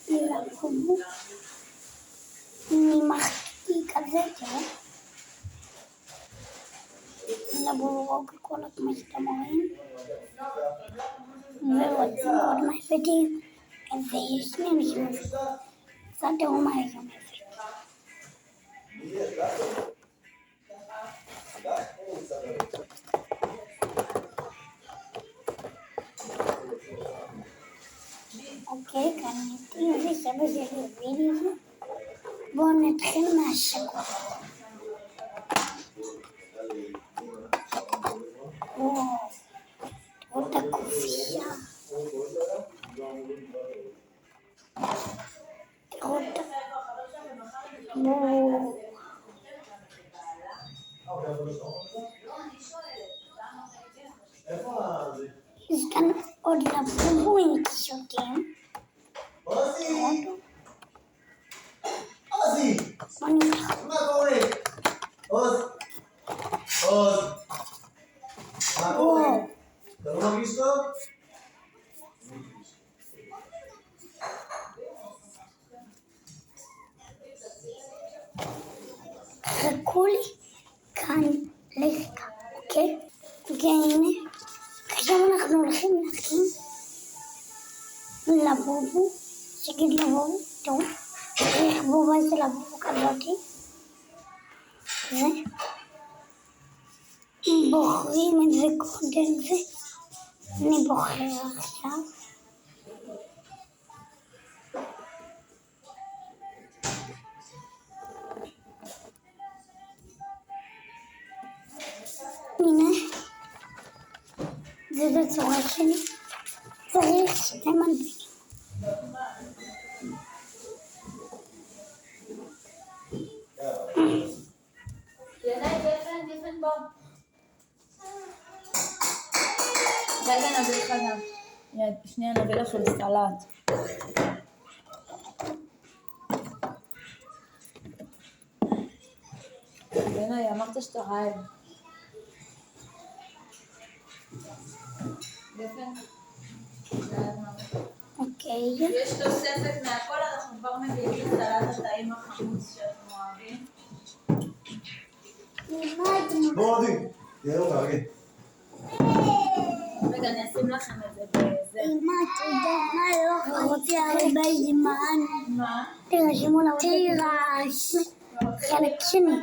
לבובו. אני מחכתי כזה, תראה. לבובו כל כמו שאתם רואים. ורוצים עוד מה הבאתי. ויש לי משהו. קצת תראו מה יש שם הבאתי. אוקיי, קניתי את זה, סבא שלי הביא לי את זה. בואו נתחיל מהשקות. וואו, תראו את הקופייה. תראו את וואו. יש כאן עוד לבובו עם קישוטים. עוזי! בוא נפתח. מה קורה? עוז! עוז! מה קורה? אתה לא מרגיש טוב? חכו לי כאן לרגע, אוקיי? הנה. עכשיו אנחנו הולכים להכין לבובו. תגיד לבובו, תראו. צריך בובה של לבובו כזאתי. בוחרים את זה קודם זה. אני בוחר עכשיו. הנה. זה בצורה שלי. צריך שתי מנפיקים. רגע נביא לך גם. שנייה נביא לך של סלט. בעיניי, אמרת שאתה רעב. אוקיי. יש תוספת מהכל, אנחנו כבר מביאים את סלט הטעים החמוץ שאנחנו אוהבים. בוא עוזי! תהיה לו כרגיל. רגע, אני אשים לכם את זה בזה. אמא, אתה יודע מה לא רוצה הרבה זמן? מה? תירשמו לעוד חלק שני.